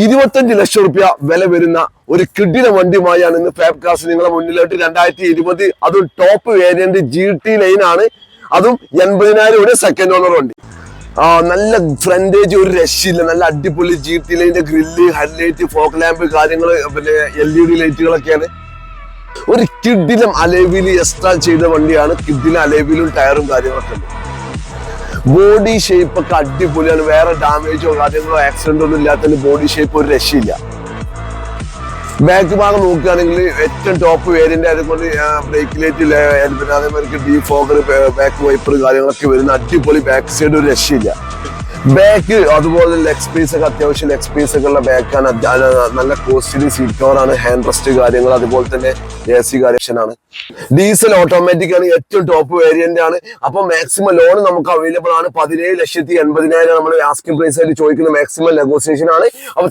25 ലക്ഷം റുപ്യ വില വരുന്ന ഒരു കിഡിലെ വണ്ടിയുമായാണ് ഇന്ന് ഫാബ് കാർസ് നിങ്ങളെ മുന്നിലോട്ട് 2020 അതും ടോപ്പ് വേരിയന്റ് GT ലൈൻ ആണ്. അതും 80,000 സെക്കൻഡ് ഓണർ വണ്ടി. നല്ല ഫ്രണ്ടേജ് ഒരു രക്ഷയില്ല. നല്ല അടിപൊളി GT ലൈനിന്റെ ഗ്രില്ല്, ഹെഡ്ലൈറ്റ്, ഫോഗ് ലാമ്പ് കാര്യങ്ങള്, പിന്നെ LED ലൈറ്റുകളൊക്കെയാണ്. ഒരു കിഡിലും അലേവില് എക്സ്ട്രാ ചെയ്ത വണ്ടിയാണ്. കിഡിലും അലേവിലും ടയറും കാര്യങ്ങളൊക്കെ ഉണ്ട്. ബോഡി ഷേപ്പ് ഒക്കെ അടിപൊളിയാണ്. വേറെ ഡാമേജോ കാര്യങ്ങളോ ആക്സിഡന്റോ ഒന്നും ഇല്ലാത്തതിന് ബോഡി ഷേപ്പ് ഒരു രക്ഷയില്ല. ബാക്ക് ഭാഗം നോക്കുകയാണെങ്കിൽ ഏറ്റവും ടോപ്പ് വേരിയന്റ് ആയതുകൊണ്ട് ബ്രേക്ക് ലൈറ്റ്, പിന്നെ അതേമാതിരി ഡീഫോഗർ, ബാക്ക് വൈപ്പർ കാര്യങ്ങളൊക്കെ വരുന്ന അടിപൊളി ബാക്ക് സൈഡ് ഒരു രക്ഷയില്ല. ബാക്ക് അതുപോലെ ലെഗ് സ്പേസ് ഒക്കെ അത്യാവശ്യം ലെഗ് സ്പേസ് ഒക്കെ ഉള്ള ബാക്കാണ്. നല്ല കോസ്റ്റ്ലി സീറ്റ് കവറാണ്, ഹാൻഡ് റെസ്റ്റ് കാര്യങ്ങൾ, അതുപോലെ തന്നെ AC കാര്യമാണ്. ഡീസൽ ഓട്ടോമാറ്റിക് ആണ്, ഏറ്റവും ടോപ്പ് വേരിയന്റ് ആണ്. അപ്പൊ മാക്സിമം ലോൺ നമുക്ക് അവൈലബിൾ ആണ്. 17,80,000 നമ്മൾ ആസ്കിംഗ് പ്രൈസ് ആയിട്ട് ചോദിക്കുന്ന മാക്സിമം നെഗോസിയേഷൻ ആണ്. അപ്പൊ